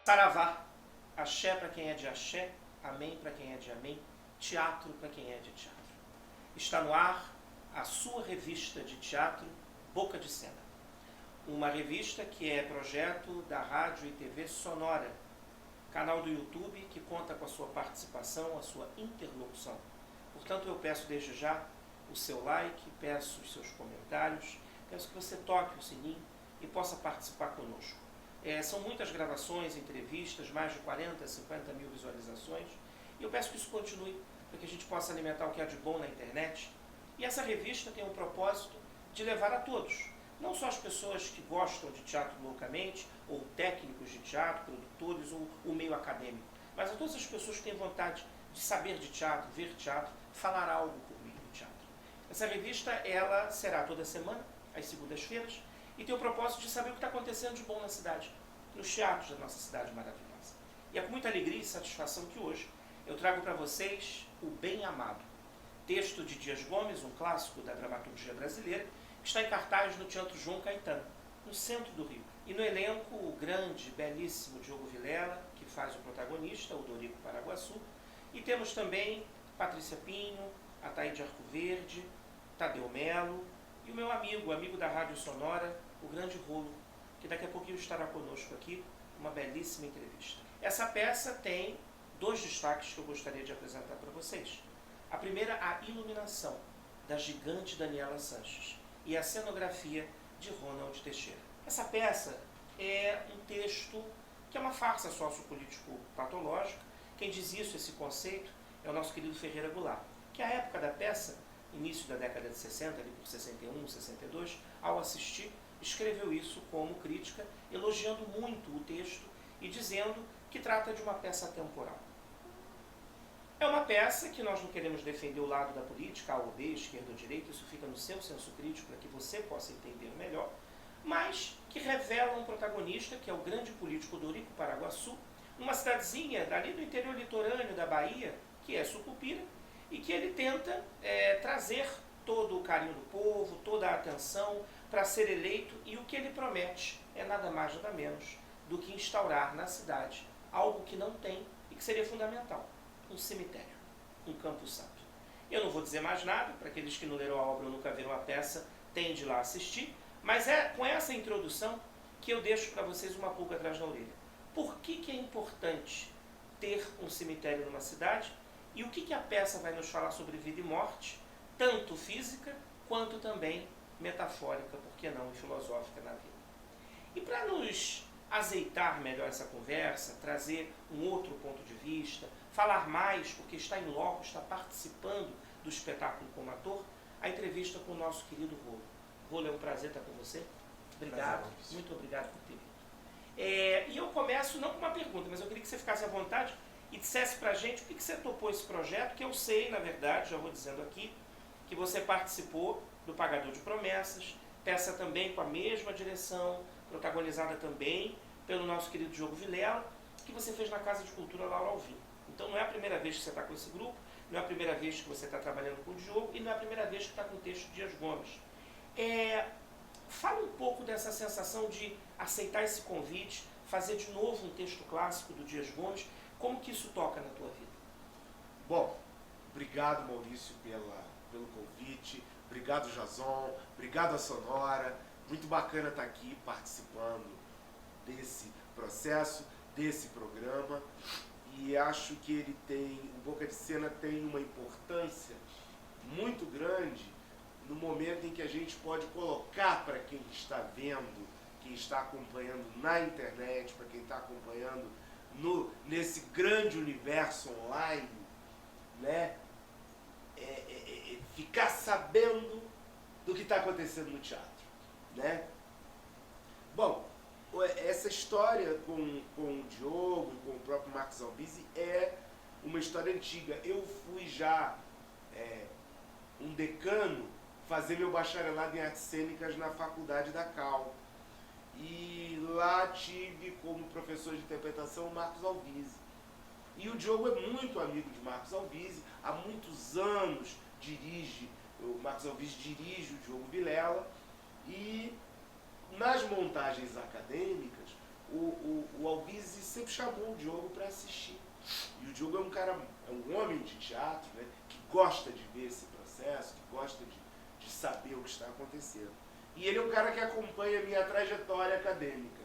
Saravá, axé para quem é de axé, amém para quem é de amém, teatro para quem é de teatro. Está no ar a sua revista de teatro, Boca de Cena. Uma revista que é projeto da Rádio e TV Sonora, canal do YouTube que conta com a sua participação, a sua interlocução. Portanto, eu peço desde já o seu like, peço os seus comentários, peço que você toque o sininho e possa participar conosco. São muitas gravações, entrevistas, mais de 40, 50 mil visualizações, e eu peço que isso continue, para que a gente possa alimentar o que há de bom na internet. E essa revista tem o propósito de levar a todos, não só as pessoas que gostam de teatro loucamente, ou técnicos de teatro, produtores, ou o meio acadêmico, mas a todas as pessoas que têm vontade de saber de teatro, ver teatro, falar algo por meio do teatro. Essa revista ela será toda semana, às segundas-feiras, e tem o propósito de saber o que está acontecendo de bom na cidade, nos teatros da nossa cidade maravilhosa. E é com muita alegria e satisfação que hoje eu trago para vocês O Bem Amado, texto de Dias Gomes, um clássico da dramaturgia brasileira, que está em cartaz no Teatro João Caetano, no centro do Rio. E no elenco, o grande, belíssimo Diogo Vilela, que faz o protagonista, o Dorico Paraguaçu, e temos também Patrícia Pinho, Ataíde Arcoverde, Tadeu Melo, e o meu amigo, amigo da Rádio Sonora, o grande Rolo, que daqui a pouquinho estará conosco aqui, uma belíssima entrevista. Essa peça tem dois destaques que eu gostaria de apresentar para vocês. A primeira, a iluminação, da gigante Daniela Sanches, e a cenografia de Ronald Teixeira. Essa peça é um texto que é uma farsa sociopolítico-patológica. Quem diz isso, esse conceito, é o nosso querido Ferreira Goulart, que à época da peça, início da década de 60, ali por 61, 62, ao assistir, escreveu isso como crítica, elogiando muito o texto e dizendo que trata de uma peça atemporal. É uma peça que nós não queremos defender o lado da política, A ou B, esquerda ou direita, isso fica no seu senso crítico para que você possa entender melhor, mas que revela um protagonista, que é o grande político Dorico Paraguaçu, numa cidadezinha dali do interior litorâneo da Bahia, que é Sucupira, e que ele tenta trazer todo o carinho do povo, toda a atenção para ser eleito, e o que ele promete é nada mais nada menos do que instaurar na cidade algo que não tem e que seria fundamental: um cemitério, um campo santo. Eu não vou dizer mais nada, para aqueles que não leram a obra ou nunca viram a peça, tem de ir lá assistir, mas é com essa introdução que eu deixo para vocês uma pulga atrás da orelha. Por que é importante ter um cemitério numa cidade? E o que a peça vai nos falar sobre vida e morte, tanto física quanto também metafórica, por que não, e filosófica na vida. E para nos azeitar melhor essa conversa, trazer um outro ponto de vista, falar mais, porque está em loco, está participando do espetáculo como ator, a entrevista com o nosso querido Rolo. Rolo, é um prazer estar com você. Obrigado, muito obrigado por ter vindo. E eu começo não com uma pergunta, mas eu queria que você ficasse à vontade e dissesse pra gente por que você topou esse projeto, que eu sei, na verdade, já vou dizendo aqui, que você participou do Pagador de Promessas, peça também com a mesma direção, protagonizada também pelo nosso querido Diogo Vilela, que você fez na Casa de Cultura Laura Alvim. Então não é a primeira vez que você está com esse grupo, não é a primeira vez que você está trabalhando com o Diogo e não é a primeira vez que está com o texto de Dias Gomes. Fala um pouco dessa sensação de aceitar esse convite, fazer de novo um texto clássico do Dias Gomes. Como que isso toca na tua vida? Bom, obrigado, Maurício, pelo convite, obrigado, Jason, obrigado a Sonora, muito bacana estar aqui participando desse processo, desse programa, e acho que o Boca de Cena tem uma importância muito grande no momento em que a gente pode colocar para quem está vendo, quem está acompanhando na internet, para quem está acompanhando nesse grande universo online, né? Ficar sabendo do que está acontecendo no teatro, né? Bom, essa história com o Diogo e com o próprio Marcos Albizzi é uma história antiga. Eu fui já um decano fazer meu bacharelado em artes cênicas na faculdade da Cal. E lá tive como professor de interpretação o Marcos Albizzi. E o Diogo é muito amigo de Marcos Albizzi, há muitos anos o Marcos Albizzi dirige o Diogo Vilela, e nas montagens acadêmicas o Albizzi sempre chamou o Diogo para assistir. E o Diogo é um cara, é um homem de teatro, né, que gosta de ver esse processo, que gosta de saber o que está acontecendo. E ele é um cara que acompanha a minha trajetória acadêmica.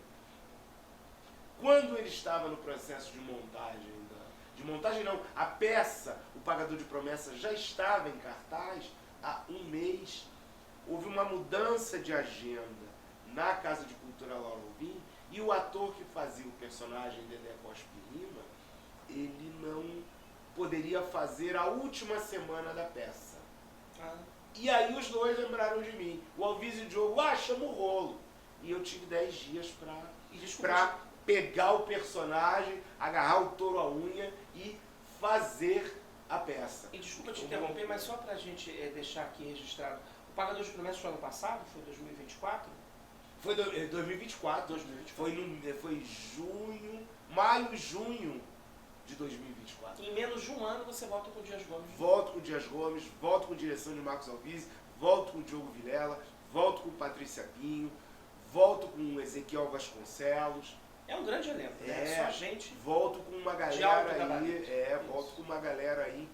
Quando ele estava no processo de montagem não, a peça, O Pagador de Promessas, já estava em cartaz há um mês, houve uma mudança de agenda na Casa de Cultura Laura Alvim, e o ator que fazia o personagem Dedé Cospe Lima, ele não poderia fazer a última semana da peça. E aí os dois lembraram de mim. O Albizzi e o Diogo, chama o Rolo. E eu tive 10 dias para pegar o personagem, agarrar o touro à unha e fazer a peça. E desculpa te interromper, mas só para a gente deixar aqui registrado, o Pagador de Promessas foi ano passado? Foi 2024? Foi 2024. Foi maio, junho de 2024. Em menos de um ano você volta com o Dias Gomes. Volto com o Dias Gomes, volto com direção de Marcos Albizzi, volto com o Diogo Vilela, volto com Patrícia Pinho, volto com o Ezequiel Vasconcelos. É um grande elenco, né? Só gente. Volto com uma galera aí, volto com uma galera aí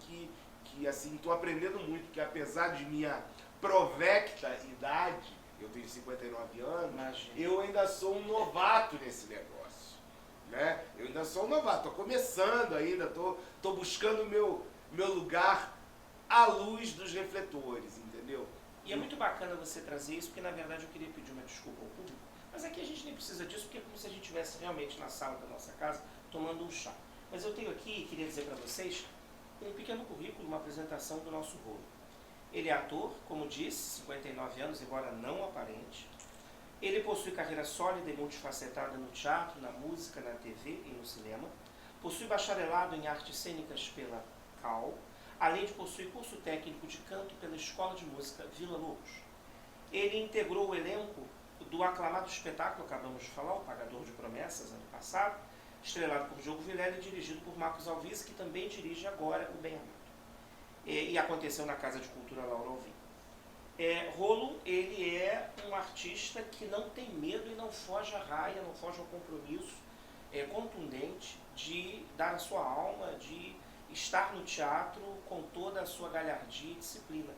que assim, estou aprendendo muito, que apesar de minha provecta idade, eu tenho 59 anos, imagina, eu ainda sou um novato nesse negócio. Né? Eu ainda sou um novato, estou começando ainda, estou buscando o meu lugar à luz dos refletores, entendeu? E é muito bacana você trazer isso, porque na verdade eu queria pedir uma desculpa ao público, mas aqui a gente nem precisa disso, porque é como se a gente estivesse realmente na sala da nossa casa tomando um chá. Mas eu tenho aqui, queria dizer para vocês, um pequeno currículo, uma apresentação do nosso Rolo. Ele é ator, como disse, 59 anos, embora não aparente. Ele possui carreira sólida e multifacetada no teatro, na música, na TV e no cinema. Possui bacharelado em artes cênicas pela CAL, além de possuir curso técnico de canto pela Escola de Música Vila Lobos. Ele integrou o elenco do aclamado espetáculo, acabamos de falar, O Pagador de Promessas, ano passado, estrelado por Diogo Vilela e dirigido por Marcos Albizzi, que também dirige agora o Bem Amado. E aconteceu na Casa de Cultura Laura Alvim. Rolo, ele é um artista que não tem medo e não foge à raia, não foge ao compromisso contundente de dar a sua alma, de estar no teatro com toda a sua galhardia e disciplina.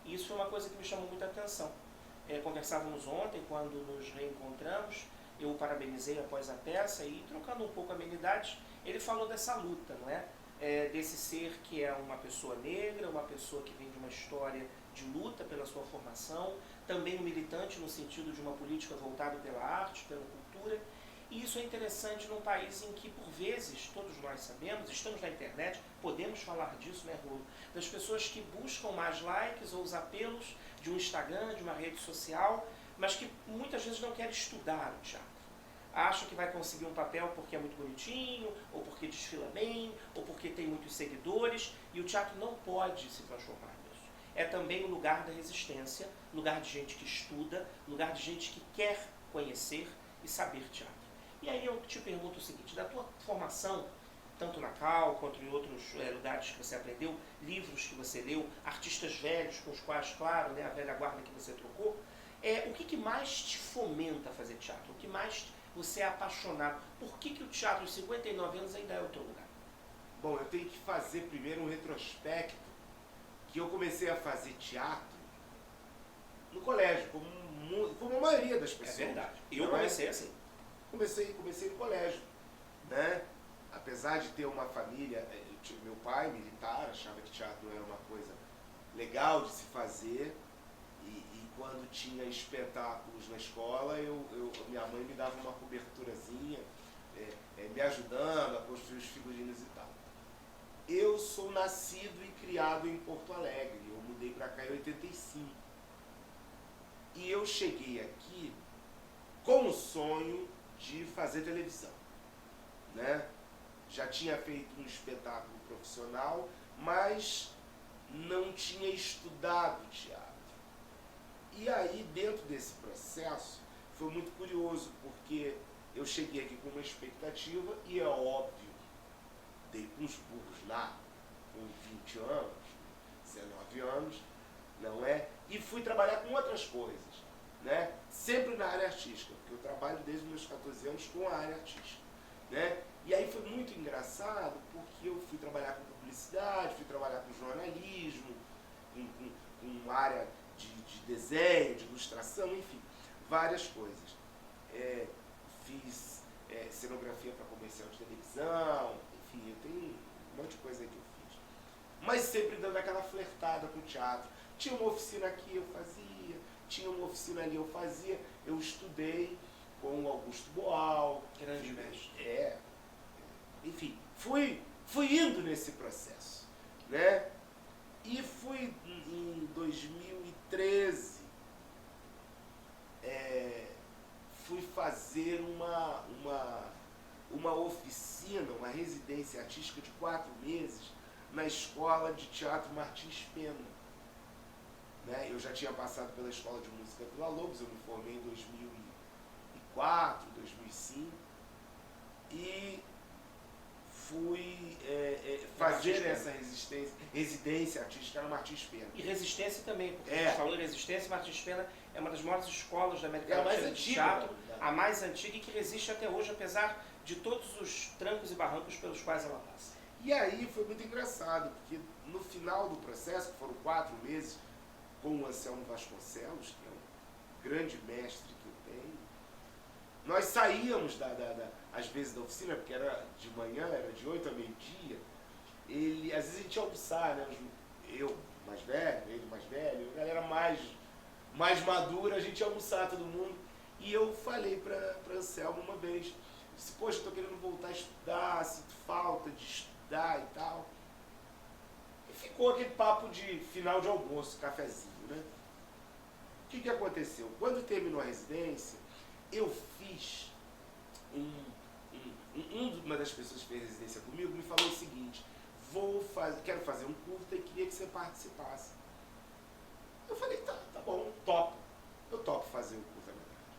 E isso foi uma coisa que me chamou muita atenção. Conversávamos ontem, quando nos reencontramos, eu o parabenizei após a peça e, trocando um pouco amenidades, ele falou dessa luta, não é? Desse ser que é uma pessoa negra, uma pessoa que vem de uma história de luta pela sua formação, também um militante no sentido de uma política voltada pela arte, pela cultura. E isso é interessante num país em que, por vezes, todos nós sabemos, estamos na internet, podemos falar disso, né, Rolo? Das pessoas que buscam mais likes ou os apelos de um Instagram, de uma rede social, mas que muitas vezes não querem estudar o teatro. Acha que vai conseguir um papel porque é muito bonitinho, ou porque desfila bem, ou porque tem muitos seguidores, e o teatro não pode se transformar nisso. É também o lugar da resistência, lugar de gente que estuda, lugar de gente que quer conhecer e saber teatro. E aí eu te pergunto o seguinte, da tua formação, tanto na CAL quanto em outros lugares que você aprendeu, livros que você leu, artistas velhos com os quais, claro, né, a velha guarda que você trocou, o que mais te fomenta a fazer teatro? O que mais você é apaixonado? Por que o teatro aos 59 anos ainda é o teu lugar? Bom, eu tenho que fazer primeiro um retrospecto, que eu comecei a fazer teatro no colégio, como a maioria das pessoas. É verdade. Eu comecei assim. Comecei no colégio, né? Apesar de ter uma família, meu pai militar, achava que teatro era uma coisa legal de se fazer, e quando tinha espetáculos na escola, minha mãe me dava uma coberturazinha, me ajudando a construir os figurinos e tal. Eu sou nascido e criado em Porto Alegre, eu mudei para cá em 85. E eu cheguei aqui com o sonho de fazer televisão, né? Já tinha feito um espetáculo profissional, mas não tinha estudado teatro. E aí, dentro desse processo, foi muito curioso, porque eu cheguei aqui com uma expectativa, e é óbvio, dei com os burros lá, com 20 anos, 19 anos, não é? E fui trabalhar com outras coisas, né? Sempre na área artística, porque eu trabalho desde os meus 14 anos com a área artística, né? E aí foi muito engraçado, porque eu fui trabalhar com publicidade, fui trabalhar com jornalismo, com área de desenho, de ilustração, enfim, várias coisas. Fiz cenografia para comercial de televisão, enfim, eu tenho um monte de coisa aí que eu fiz. Mas sempre dando aquela flertada com o teatro. Tinha uma oficina aqui, eu fazia, tinha uma oficina ali, eu fazia. Eu estudei com o Augusto Boal. Grande mestre. Enfim, fui indo nesse processo, né? E fui em 2013, fui fazer uma oficina, uma residência artística de 4 meses na Escola de Teatro Martins Pena. Né? Eu já tinha passado pela Escola de Música Vila Lobos, eu me formei em 2004, 2005, e fui fazer essa residência artística na Martins Pena. E Resistência também, porque É. a gente falou em Resistência, Martins Pena é uma das maiores escolas da América É a mais Latina de antiga, teatro, né? a mais antiga e que resiste até hoje, apesar de todos os trancos e barrancos pelos quais ela passa. E aí foi muito engraçado, porque no final do processo, que foram 4 meses, com o Anselmo Vasconcelos, que é um grande mestre que eu tenho, nós saíamos às vezes da oficina, porque era de manhã, era de 8 a meio-dia, às vezes a gente ia almoçar, né? Eu mais velho, ele mais velho, a galera mais madura, a gente ia almoçar todo mundo. E eu falei para Anselmo uma vez, disse, poxa, eu tô querendo voltar a estudar, sinto falta de estudar e tal. E ficou aquele papo de final de almoço, cafezinho, né? O que aconteceu? Quando terminou a residência, eu fiz uma das pessoas que fez residência comigo me falou o seguinte, quero fazer um curta e queria que você participasse. Eu falei, tá bom, topo. Eu topo fazer o curta-metragem.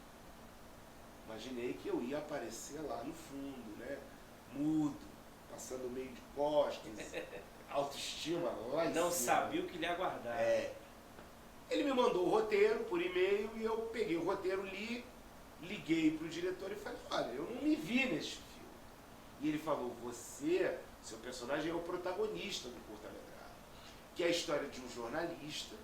Imaginei que eu ia aparecer lá no fundo, né? Mudo, passando meio de costas, autoestima lá em cima. Não sabia o que lhe aguardar. Ele me mandou o roteiro por e-mail e eu peguei o roteiro, liguei para o diretor e falei, olha, eu não me vi neste filme. E ele falou, seu personagem é o protagonista do curta-metragem, que é a história de um jornalista,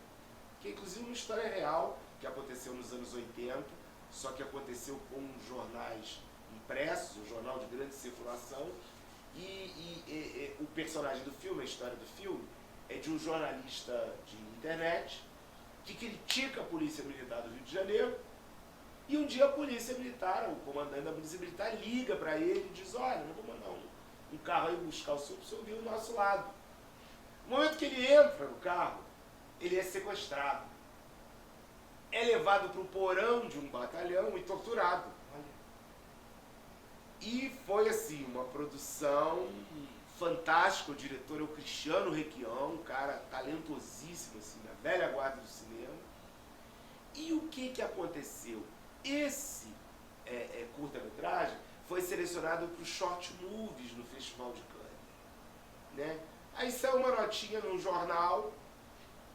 que é inclusive uma história real, que aconteceu nos anos 80, só que aconteceu com jornais impressos, um jornal de grande circulação, e o personagem do filme, a história do filme, é de um jornalista de internet, que critica a Polícia Militar do Rio de Janeiro, e um dia a Polícia Militar, o comandante da Polícia Militar, liga para ele e diz, olha, eu vou mandar um carro aí buscar o senhor vir do nosso lado. No momento que ele entra no carro, ele é sequestrado. É levado para o porão de um batalhão e torturado. E foi assim, uma produção fantástica. O diretor é o Cristiano Requião, um cara talentosíssimo, assim, na velha guarda do cinema. E o que aconteceu? Esse curta-metragem foi selecionado para os short movies no Festival de Cannes. Né? Aí saiu uma notinha num jornal,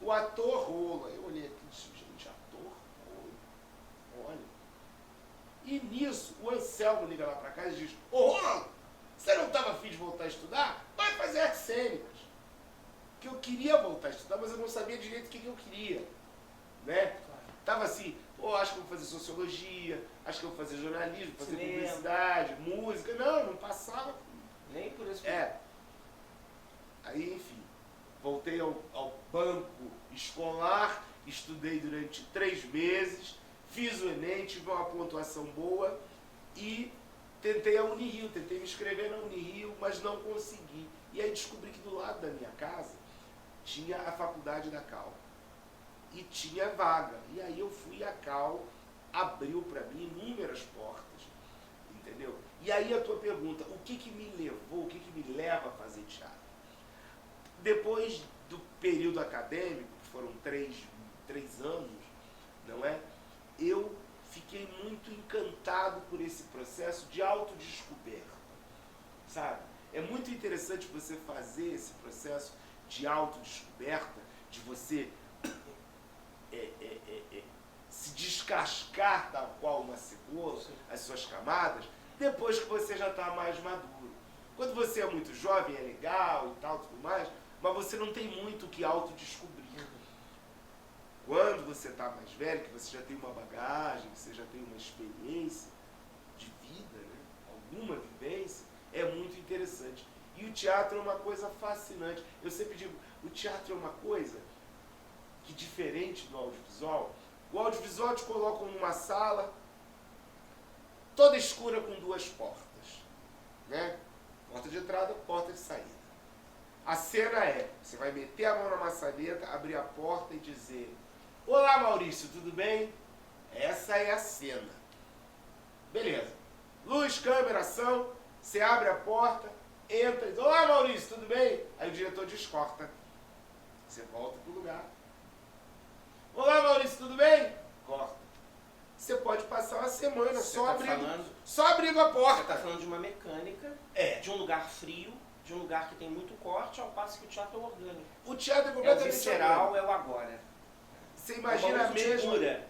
o ator rola. Eu olhei aqui e disse, gente, ator rola? Olha. E nisso, o Anselmo liga lá para casa e diz, ô Rolando, você não estava afim de voltar a estudar? Vai fazer artes cênicas. Que eu queria voltar a estudar, mas eu não sabia direito o que eu queria. Né? Tava assim, acho que eu vou fazer sociologia, acho que eu vou fazer jornalismo, fazer publicidade, música. Não passava. Nem por isso. Aí, enfim, voltei ao banco escolar, estudei durante 3 meses, fiz o Enem, tive uma pontuação boa e tentei a Unirio, tentei me inscrever na Unirio, mas não consegui. E aí descobri que do lado da minha casa tinha a faculdade da Cal. E tinha vaga. E aí eu fui, a Cal abriu para mim inúmeras portas, entendeu? E aí a tua pergunta, o que me levou, o que me leva a fazer teatro? Depois do período acadêmico, que foram 3 anos, não é? Eu fiquei muito encantado por esse processo de autodescoberta, sabe? É muito interessante você fazer esse processo de autodescoberta, de você se descobrir descascar tal qual uma cebola, as suas camadas, depois que você já está mais maduro. Quando você é muito jovem, é legal e tal, tudo mais, mas você não tem muito o que autodescobrir. Quando você está mais velho, que você já tem uma bagagem, que você já tem uma experiência de vida, né? Alguma vivência, é muito interessante. E o teatro é uma coisa fascinante. Eu sempre digo, o teatro é uma coisa que, diferente do audiovisual, o audiovisual te coloca numa sala toda escura com duas portas, né? Porta de entrada, porta de saída. A cena é, você vai meter a mão na maçaneta, abrir a porta e dizer: olá, Maurício, tudo bem? Essa é a cena. Beleza. Luz, câmera, ação. Você abre a porta, entra e diz: olá, Maurício, tudo bem? Aí o diretor descorta. Você volta pro lugar. Olá, Maurício, tudo bem? Corta. Você pode passar uma semana só abrindo a porta. Você está falando de uma mecânica, de um lugar frio, de um lugar que tem muito corte, ao passo que o teatro é orgânico. O teatro é É o completamente visceral, é o agora. Você imagina a mesma, figura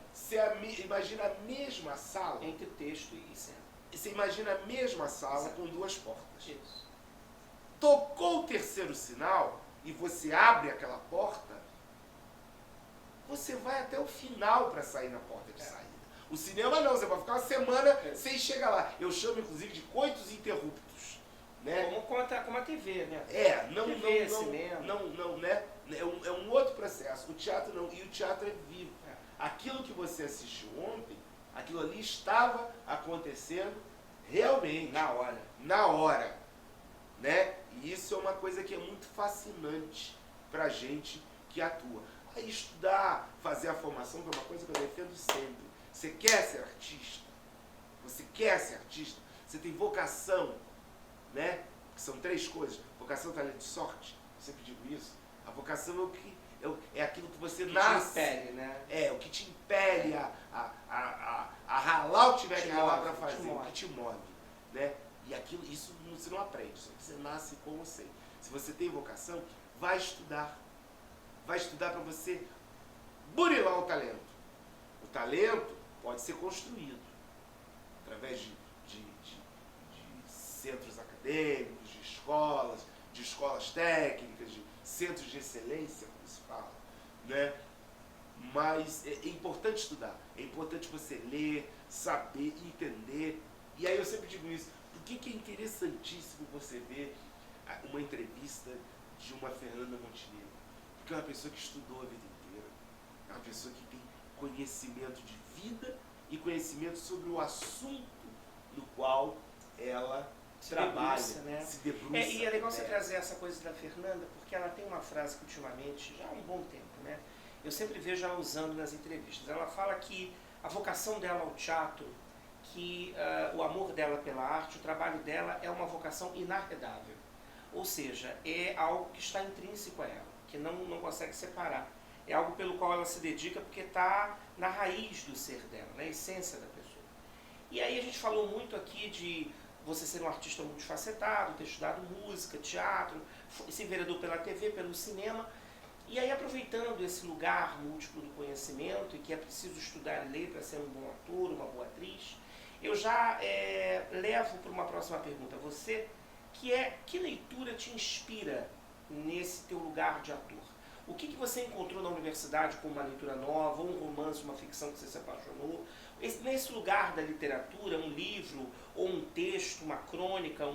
imagina a mesma sala. entre texto e cena. Você imagina a mesma sala Exato. com duas portas. Isso. Tocou o terceiro sinal e você abre aquela porta, você vai até o final para sair na porta de saída. O cinema não, você vai ficar uma semana sem chegar lá. Eu chamo inclusive de coitos interruptos, né? Como a TV, né? Não, cinema. não, né? É um outro processo. O teatro não, e o teatro é vivo. Aquilo que você assistiu ontem, aquilo ali estava acontecendo realmente. Na hora. Né? E isso é uma coisa que é muito fascinante pra gente que atua. Aí estudar, fazer a formação, que é uma coisa que eu defendo sempre. Você quer ser artista? Você quer ser artista? Você tem vocação, né? Que são três coisas: vocação, talento e sorte. Eu sempre digo isso. A vocação é aquilo que você nasce. Te impele, né? É, o que te impele a ralar o que tiver que ralar para fazer, o que te move, né? E aquilo, isso você não aprende, só que você nasce com você. Se você tem vocação, vai estudar. Vai estudar para você burilar o talento. O talento pode ser construído através de centros acadêmicos, de escolas técnicas, de centros de excelência, como se fala, né? Mas é importante estudar, é importante você ler, saber, entender. E aí eu sempre digo isso: por que é interessantíssimo você ver uma entrevista de uma Fernanda Montenegro? Porque é uma pessoa que estudou a vida inteira, é uma pessoa que tem conhecimento de vida e conhecimento sobre o assunto no qual ela trabalha, se debruça. E é legal você trazer essa coisa da Fernanda, porque ela tem uma frase que ultimamente, já há um bom tempo, né? Eu sempre vejo ela usando nas entrevistas. Ela fala que a vocação dela ao teatro, que o amor dela pela arte, o trabalho dela é uma vocação inarredável. Ou seja, é algo que está intrínseco a ela, que não consegue separar. É algo pelo qual ela se dedica porque está na raiz do ser dela, na essência da pessoa. E aí a gente falou muito aqui de você ser um artista multifacetado, ter estudado música, teatro, se enveredou pela TV, pelo cinema. E aí, aproveitando esse lugar múltiplo do conhecimento e que é preciso estudar e ler para ser um bom ator, uma boa atriz, eu já levo para uma próxima pergunta. Você, que leitura te inspira nesse teu lugar de ator? O que você encontrou na universidade como uma leitura nova, ou um romance, uma ficção que você se apaixonou? Nesse lugar da literatura, um livro, ou um texto, uma crônica,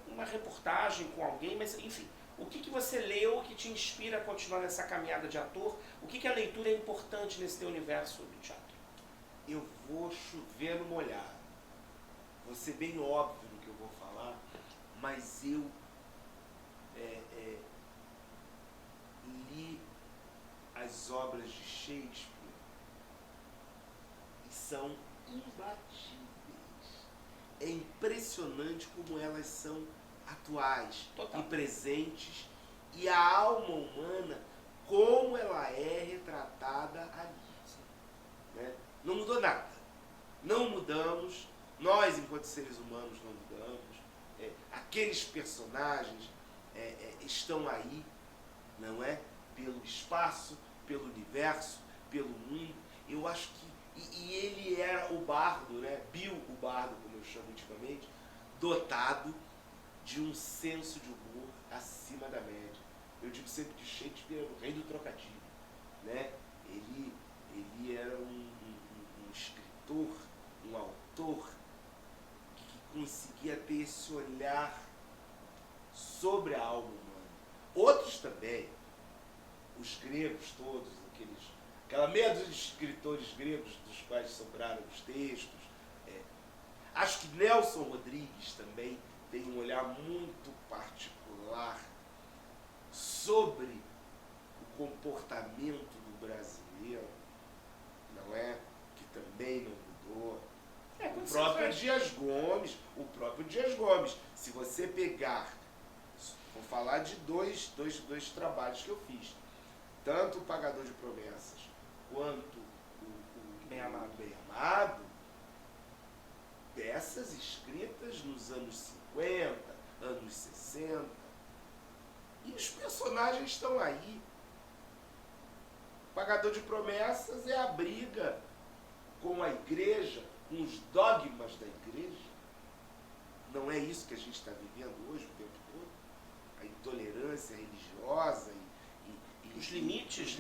uma reportagem com alguém, mas enfim, o que você leu que te inspira a continuar nessa caminhada de ator? O que a leitura é importante nesse teu universo do teatro? Eu vou chover no molhado. Vou ser bem óbvio no que eu vou falar, mas eu li as obras de Shakespeare e são imbatíveis. É impressionante como elas são atuais. Total. E presentes, e a alma humana, como ela é retratada ali. Né? Não mudou nada. Não mudamos, nós enquanto seres humanos não mudamos. Aqueles personagens estão aí, não é? Pelo espaço, pelo universo, pelo mundo. eu acho que... E ele era o bardo, né? Bill, o bardo, como eu chamo intimamente, dotado de um senso de humor acima da média. Eu digo sempre que Shakespeare era o rei do trocadilho, né? Ele era um escritor, um autor que conseguia ter esse olhar sobre a alma humana. Outros também, os gregos todos, aquela meia dúzia de escritores gregos dos quais sobraram os textos. Acho que Nelson Rodrigues também tem um olhar muito particular sobre o comportamento do brasileiro, não é? Que também não mudou. O próprio Dias Gomes. Se você pegar, vou falar de dois trabalhos que eu fiz, tanto o Pagador de Promessas quanto o Bem Amado. Peças escritas nos anos 50, anos 60, e os personagens estão aí. O Pagador de Promessas é a briga com a igreja, com os dogmas da igreja. Não é isso que a gente está vivendo hoje o tempo todo? A intolerância religiosa os limites,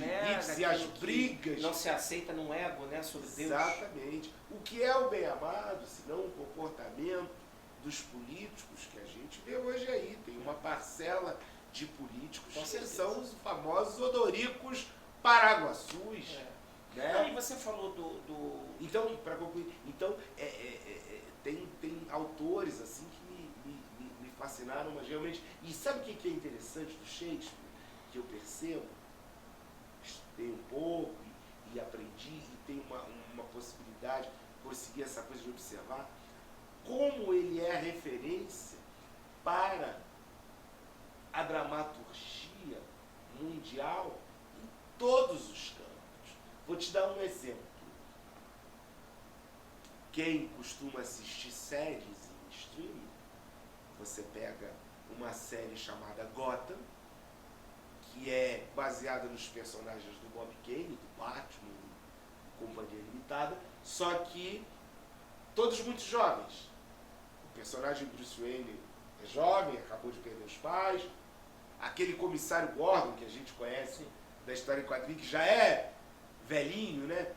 e as brigas. Não se aceita num ego, né, sobre Deus. Exatamente. O que é o bem-amado, se não o comportamento dos políticos que a gente vê hoje aí? Tem uma parcela de políticos que são os famosos odoricos paraguaçus. Né? E você falou do... Então, para concluir, tem autores assim que me fascinaram, mas realmente... E sabe o que é interessante do Shakespeare? Que eu percebo, estudei um pouco e aprendi, e tenho uma possibilidade de conseguir essa coisa de observar, como ele é referência para a dramaturgia mundial em todos os campos. Vou te dar um exemplo. Quem costuma assistir séries em streaming, você pega uma série chamada Gotham, que é baseada nos personagens do Bob Kane, do Batman, Companhia Limitada, só que todos muito jovens. O personagem Bruce Wayne é jovem, acabou de perder os pais. Aquele comissário Gordon, que a gente conhece da história em quadrinho, que já é velhinho, né?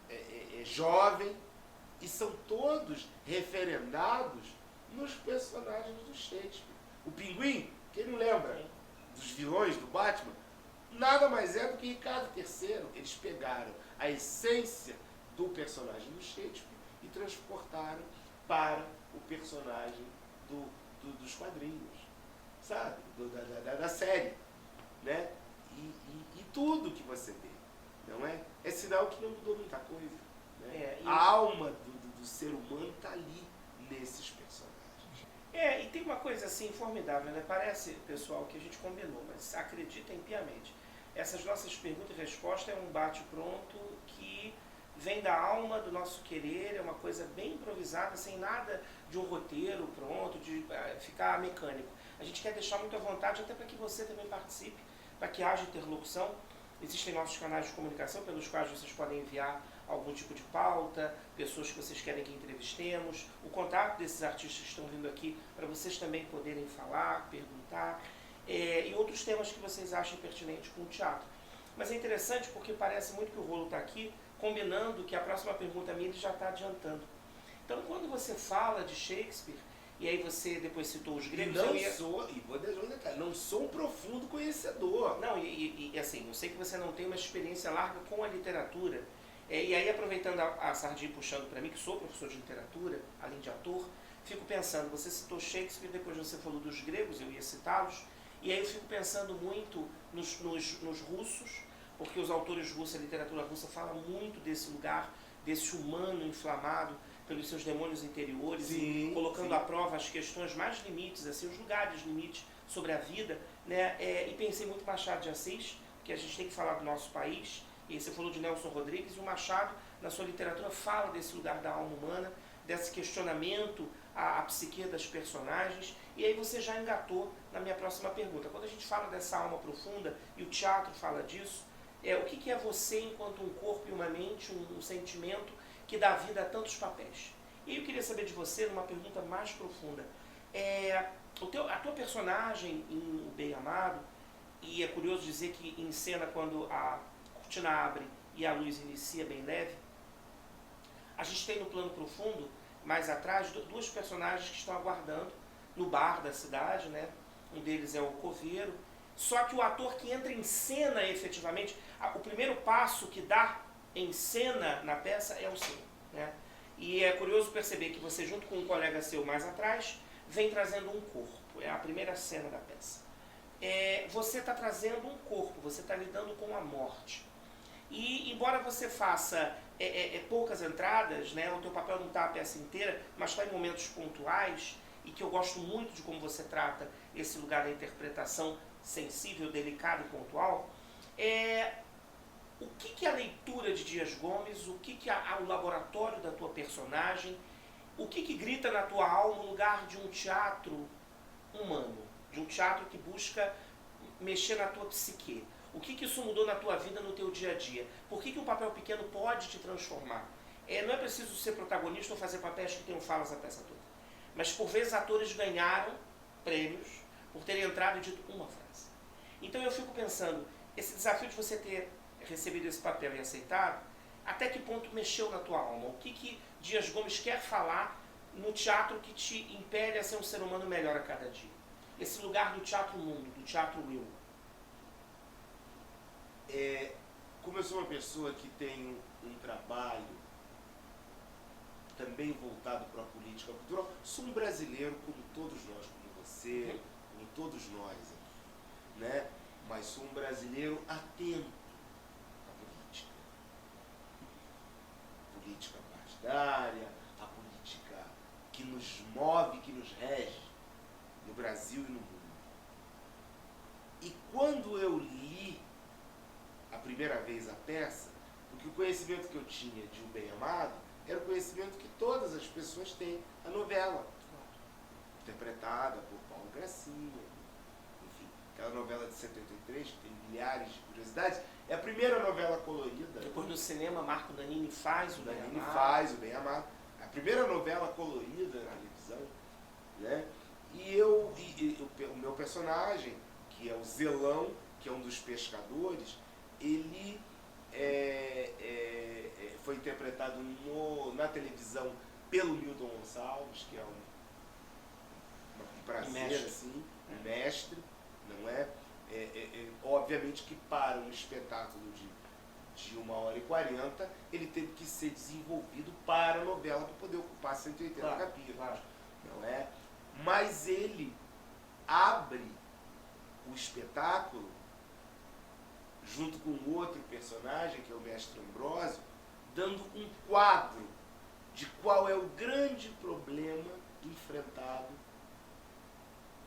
É jovem. E são todos referendados nos personagens do Shakespeare. O Pinguim, quem não lembra dos vilões do Batman, nada mais é do que Ricardo III. Eles pegaram a essência do personagem do Shakespeare e transportaram para o personagem dos quadrinhos, sabe? Da série, né? E tudo que você vê, não é? É sinal que não mudou muita coisa. Né? A alma do ser humano está ali nesses personagens. E tem uma coisa assim formidável, né? Parece, pessoal, que a gente combinou, mas acreditem piamente. Essas nossas perguntas e respostas é um bate-pronto que vem da alma, do nosso querer, é uma coisa bem improvisada, sem nada de um roteiro pronto, de ficar mecânico. A gente quer deixar muito à vontade, até para que você também participe, para que haja interlocução. Existem nossos canais de comunicação pelos quais vocês podem enviar algum tipo de pauta, pessoas que vocês querem que entrevistemos, o contato desses artistas que estão vindo aqui para vocês também poderem falar, perguntar, e outros temas que vocês achem pertinentes com o teatro. Mas é interessante porque parece muito que o Rolo está aqui combinando que a próxima pergunta minha ele já está adiantando. Então, quando você fala de Shakespeare, e aí você depois citou os gregos... E vou deixar um detalhe, não sou um profundo conhecedor. Não, assim, eu sei que você não tem uma experiência larga com a literatura. E aí, aproveitando a sardinha puxando para mim, que sou professor de literatura, além de ator, fico pensando, você citou Shakespeare, depois você falou dos gregos, eu ia citá-los, e aí eu fico pensando muito nos russos, porque os autores russos, a literatura russa fala muito desse lugar, desse humano inflamado pelos seus demônios interiores, sim, e colocando sim. à prova as questões mais limites, assim, os lugares limites sobre a vida, né? E pensei muito em Machado de Assis, que a gente tem que falar do nosso país. E você falou de Nelson Rodrigues, e o Machado, na sua literatura, fala desse lugar da alma humana, desse questionamento à psique das personagens. E aí você já engatou na minha próxima pergunta. Quando a gente fala dessa alma profunda, e o teatro fala disso, O que é você enquanto um corpo e uma mente, um sentimento que dá vida a tantos papéis. E eu queria saber de você, numa pergunta mais profunda, a tua personagem em O Bem Amado, e é curioso dizer que em cena quando a cortina abre e a luz inicia bem leve, a gente tem no plano profundo, mais atrás, duas personagens que estão aguardando no bar da cidade, né? Um deles é o coveiro, só que o ator que entra em cena efetivamente, o primeiro passo que dá em cena na peça é o seu, né? E é curioso perceber que você, junto com um colega seu mais atrás, vem trazendo um corpo, é a primeira cena da peça. Você está trazendo um corpo, você está lidando com a morte. E embora você faça poucas entradas, né, o teu papel não está a peça inteira, mas está em momentos pontuais, e que eu gosto muito de como você trata esse lugar da interpretação sensível, delicado e pontual, o que a leitura de Dias Gomes, o o laboratório da tua personagem, o que grita na tua alma o lugar de um teatro humano, de um teatro que busca mexer na tua psique? O que isso mudou na tua vida, no teu dia a dia? Por que um papel pequeno pode te transformar? Não é preciso ser protagonista ou fazer papéis que tenham falas a peça toda. Mas, por vezes, atores ganharam prêmios por terem entrado e dito uma frase. Então, eu fico pensando, esse desafio de você ter recebido esse papel e aceitado, até que ponto mexeu na tua alma? O que Dias Gomes quer falar no teatro que te impele a ser um ser humano melhor a cada dia? Esse lugar do teatro mundo, do teatro eu. Como eu sou uma pessoa que tem um trabalho também voltado para a política cultural, sou um brasileiro como todos nós, como você, como todos nós aqui, né? Mas sou um brasileiro atento à política. Política partidária, a política que nos move, que nos rege no Brasil e no mundo. E quando eu li a primeira vez a peça, porque o conhecimento que eu tinha de O Bem Amado era o conhecimento que todas as pessoas têm, a novela, interpretada por Paulo Gracinha, enfim, aquela novela de 73, que tem milhares de curiosidades, é a primeira novela colorida. Depois no cinema, Marco Nanini faz O Bem Amado. Nanini faz O Bem Amado, a primeira novela colorida na televisão, né? E o meu personagem, que é o Zelão, que é um dos pescadores, ele foi interpretado na televisão pelo Milton Gonçalves, que é um prazer, assim, um mestre, não é? Obviamente que para um espetáculo de 1h40, ele teve que ser desenvolvido para a novela para poder ocupar 180 capítulos, não é? Mas ele abre o espetáculo junto com outro personagem, que é o Mestre Ambrósio, dando um quadro de qual é o grande problema enfrentado,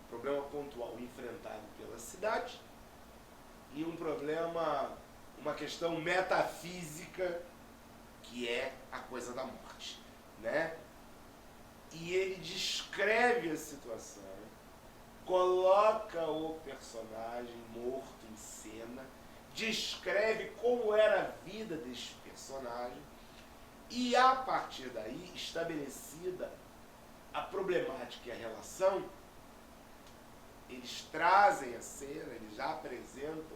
problema pontual enfrentado pela cidade, e um problema, uma questão metafísica, que é a coisa da morte, né? E ele descreve a situação, coloca o personagem morto em cena, descreve como era a vida deste personagem e, a partir daí, estabelecida a problemática e a relação, eles trazem a cena, eles já apresentam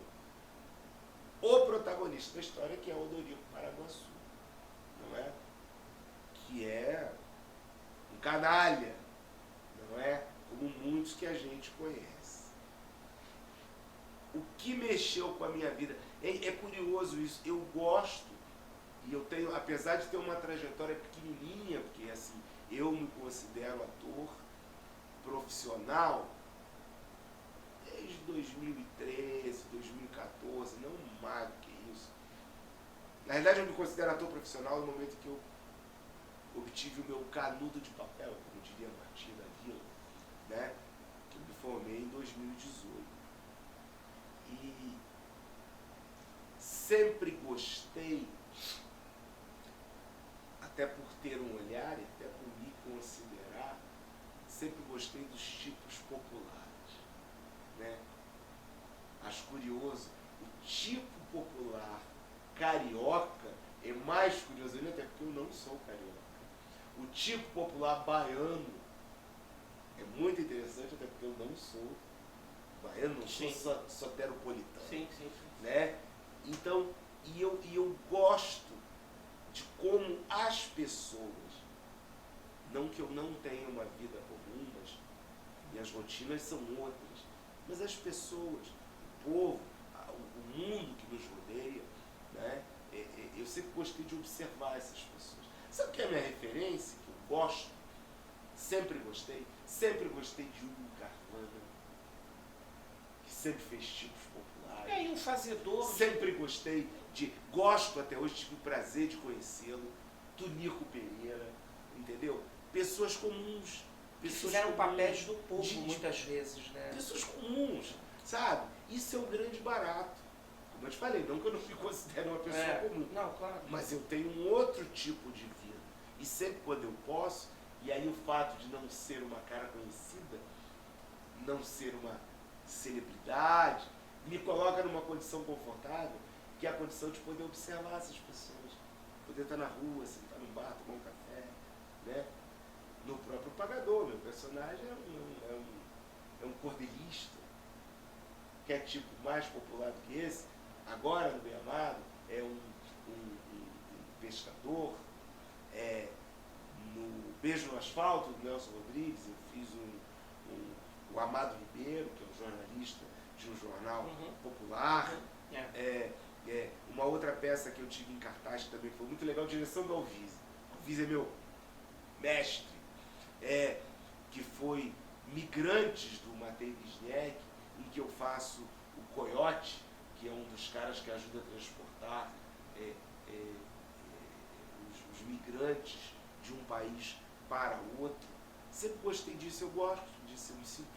o protagonista da história, que é Odorico Paraguaçu, não é? Que é um canalha, não é? Como muitos que a gente conhece. O que mexeu com a minha vida? É curioso isso. Eu gosto, e eu tenho, apesar de ter uma trajetória pequenininha, porque assim, eu me considero ator profissional desde 2013, 2014, não mais do que isso. Na verdade, eu me considero ator profissional no momento que eu obtive o meu canudo de papel, como diria Martim da Vila, né? Que eu me formei em 2018. E sempre gostei, até por ter um olhar, até por me considerar, sempre gostei dos tipos populares, né? Acho curioso o tipo popular carioca é mais curioso ainda, até porque eu não sou carioca. O tipo popular baiano é muito interessante, até porque eu não sou baiano, não Sim. sou soteropolitano. Sim. Né? Então, e eu gosto de como as pessoas, não que eu não tenha uma vida comum, mas minhas rotinas são outras, mas as pessoas, o povo, o mundo que nos rodeia, né? Eu sempre gostei de observar essas pessoas. Sabe o que é a minha referência, que eu gosto? Sempre gostei de Hugo Carvana, que sempre fez tipos populares. E um fazedor. Sempre gostei gosto até hoje, tive o prazer de conhecê-lo, Tunico Pereira, entendeu? Pessoas comuns. Que Pessoas fizeram comuns, papéis do povo de- muitas vezes, né? Pessoas comuns, sabe? Isso é o grande barato. Como eu te falei, não que eu não me considere uma pessoa comum, Não, claro. mas eu tenho um outro tipo de vida. E sempre quando eu posso, e aí o fato de não ser uma cara conhecida, não ser uma celebridade, me coloca numa condição confortável, que é a condição de poder observar essas pessoas. Poder estar na rua, sentar num bar, tomar um café, né? No próprio Pagador, meu personagem é um cordelista, que é tipo mais popular do que esse. Agora, no Bem Amado, é um pescador. No Beijo no Asfalto, do Nelson Rodrigues, eu fiz o Amado Ribeiro, que é um jornalista de um jornal popular. Uma outra peça que eu tive em cartaz que também foi muito legal, direção do Alvise. Alvise é meu mestre, que foi Migrantes, do Matei Wisniewski, em que eu faço o Coiote, que é um dos caras que ajuda a transportar os migrantes de um país para outro. Sempre gostei disso, eu gosto disso, eu me sinto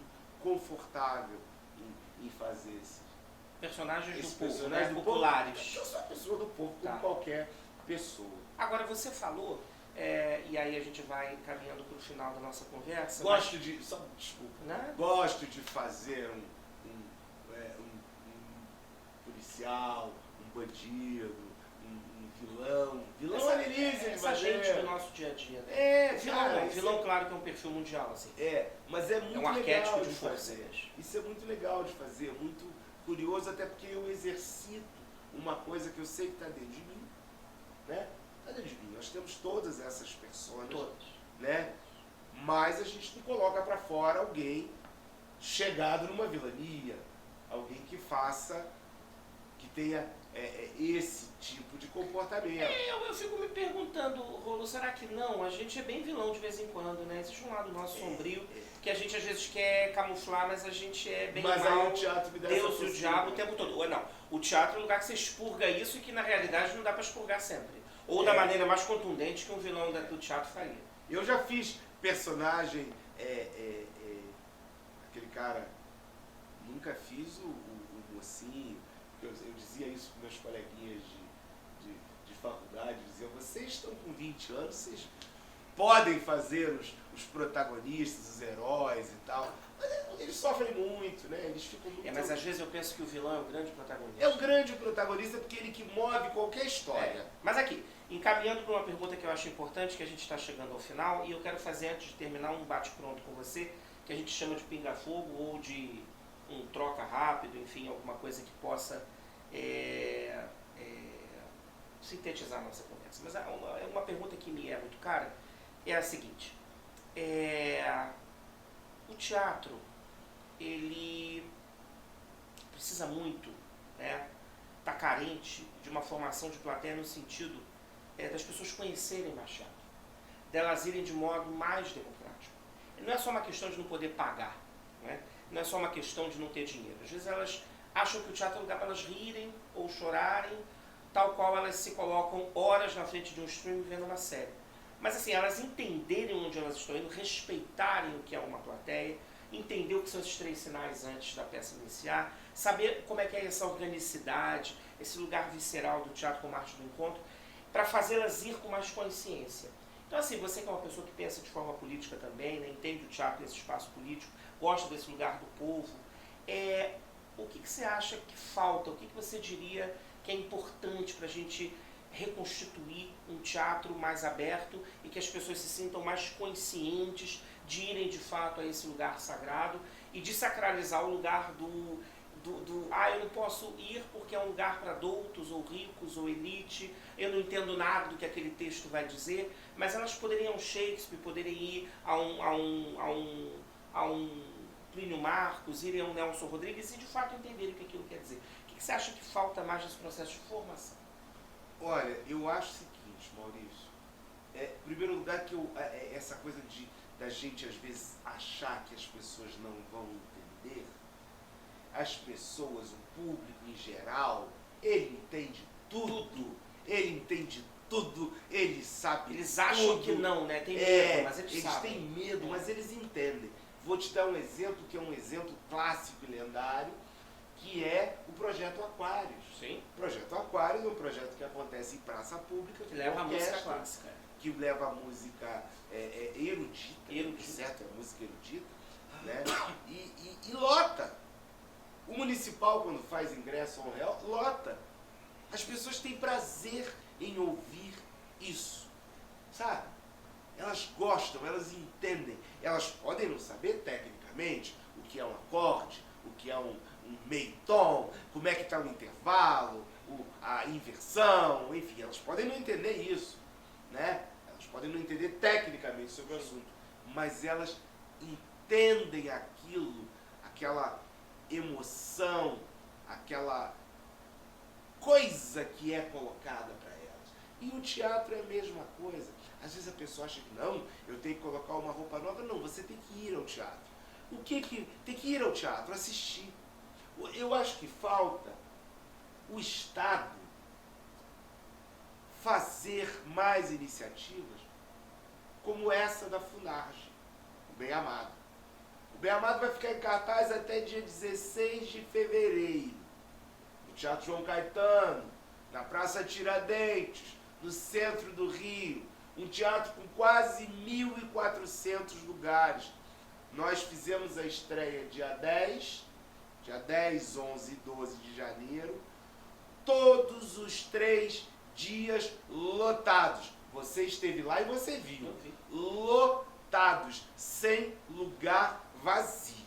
confortável em fazer esses Personagens do povo, personagens né? do Populares. Povo. Eu sou a pessoa do povo, como Tá. qualquer pessoa. Agora, você falou, e aí a gente vai caminhando para o final da nossa conversa. Gosto de. Desculpa. Né? Gosto de fazer um policial, um bandido, um vilão. Vilão é delícia de essa fazer. gente do nosso dia a dia, né? Vilão, isso claro que é um perfil mundial, assim. mas é muito um arquétipo legal de de força. fazer. Isso é muito legal de fazer, muito curioso, até porque eu exercito uma coisa que eu sei que está dentro de mim, né? Está dentro de mim. Nós temos todas essas pessoas, Todas. né? Mas a gente não coloca para fora alguém chegado numa vilania, alguém que faça, que tenha esse tipo de comportamento. Eu fico me perguntando, Rolo, será que não? A gente é bem vilão de vez em quando, né? Existe um lado nosso sombrio que a gente às vezes quer camuflar, mas a gente é bem Mas mal. aí o teatro me dá Deus essa e o diabo o tempo todo. Ou não, o teatro é um lugar que você expurga isso e que na realidade não dá para expurgar sempre. Ou da maneira mais contundente que um vilão do teatro faria. Eu já fiz personagem, aquele cara, nunca fiz o mocinho, eu dizia isso com meus coleguinhas de faculdade, eu dizia, vocês estão com 20 anos, vocês podem fazer os protagonistas, os heróis e tal, mas eles sofrem muito, né? Eles ficam muito... Mas às vezes eu penso que o vilão é o grande protagonista. É o grande protagonista porque ele que move qualquer história. Mas aqui, encaminhando para uma pergunta que eu acho importante, que a gente está chegando ao final, e eu quero fazer antes de terminar um bate-pronto com você, que a gente chama de pinga-fogo ou de um troca rápido, enfim, alguma coisa que possa sintetizar a nossa conversa. Mas uma pergunta que me é muito cara é a seguinte. O teatro, ele precisa muito, né, tá carente de uma formação de plateia no sentido das pessoas conhecerem mais teatro, delas irem de modo mais democrático. Não é só uma questão de não poder pagar, né? Não é só uma questão de não ter dinheiro. Às vezes elas acham que o teatro é um lugar para elas rirem ou chorarem, tal qual elas se colocam horas na frente de um stream vendo uma série. Mas assim, elas entenderem onde elas estão indo, respeitarem o que é uma plateia, entender o que são esses 3 sinais antes da peça iniciar, saber como é que é essa organicidade, esse lugar visceral do teatro como arte do encontro, para fazê-las ir com mais consciência. Então assim, você que é uma pessoa que pensa de forma política também, né, entende o teatro nesse espaço político, gosta desse lugar do povo, o que você acha que falta, o que você diria que é importante para a gente reconstituir um teatro mais aberto e que as pessoas se sintam mais conscientes de irem de fato a esse lugar sagrado e de sacralizar o lugar eu não posso ir porque é um lugar para adultos ou ricos ou elite, eu não entendo nada do que aquele texto vai dizer, mas elas poderiam ir a um Shakespeare, poderiam ir a um Plínio Marcos, irem a um Nelson Rodrigues e de fato entenderem o que aquilo quer dizer. O que você acha que falta mais nesse processo de formação? Olha, eu acho o seguinte, Maurício. Em primeiro lugar, essa coisa da gente às vezes achar que as pessoas não vão entender, as pessoas, o público em geral, ele entende tudo. Ele entende tudo, ele sabe Eles tudo. acham que não, né? Tem medo, mas eles sabem. Têm medo, mas eles entendem. Vou te dar um exemplo, que é um exemplo clássico e lendário, que é o Projeto Aquários. Sim. O Projeto Aquários é um projeto que acontece em praça pública. Que leva a música clássica. Que leva a música erudita, certo? É a música erudita, né? E lota. O municipal, quando faz ingresso ao réu, lota. As pessoas têm prazer em ouvir isso, sabe? Elas gostam, elas entendem. Elas podem não saber tecnicamente o que é um acorde, o que é um meio tom, como é que está o intervalo, a inversão, enfim, elas podem não entender isso, né? Elas podem não entender tecnicamente sobre o assunto, mas elas entendem aquilo, aquela emoção, aquela coisa que é colocada para elas. E o teatro é a mesma coisa. Às vezes a pessoa acha que não, eu tenho que colocar uma roupa nova. Não, você tem que ir ao teatro. Tem que ir ao teatro, assistir. Eu acho que falta o Estado fazer mais iniciativas como essa da Funarge, o Bem Amado. O Bem Amado vai ficar em cartaz até dia 16 de fevereiro, no Teatro João Caetano, na Praça Tiradentes, no centro do Rio. Um teatro com quase 1.400 lugares. Nós fizemos a estreia dia 10, 11 e 12 de janeiro. Todos os 3 dias lotados. Você esteve lá e você viu. Lotados, sem lugar vazio.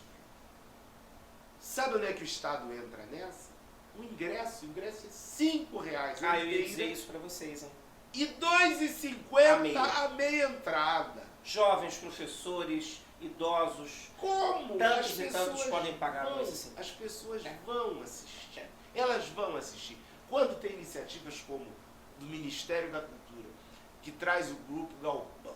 Sabe onde é que o Estado entra nessa? O ingresso é R$5. Eu ia dizer isso para vocês, hein? E R$2,50 a meia entrada. Jovens, professores, idosos. Como? Tantos e tantos podem pagar isso. As pessoas vão assistir. Elas vão assistir. Quando tem iniciativas como do Ministério da Cultura, que traz o grupo Galpão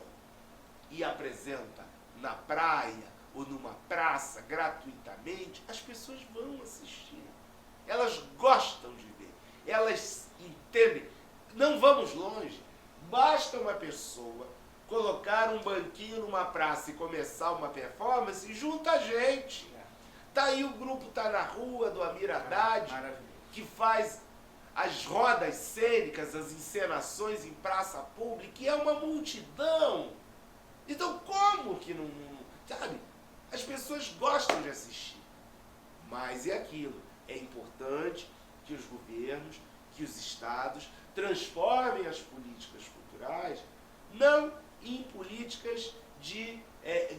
e apresenta na praia ou numa praça gratuitamente, as pessoas vão assistir. Elas gostam de ver. Elas entendem. Não vamos longe. Basta uma pessoa colocar um banquinho numa praça e começar uma performance e junta a gente. Tá aí o grupo Tá na Rua, do Amir Haddad, que faz as rodas cênicas, as encenações em praça pública, e é uma multidão. Então como que não... Sabe? As pessoas gostam de assistir. Mas é aquilo. É importante que os governos, que os estados transformem as políticas culturais não em políticas de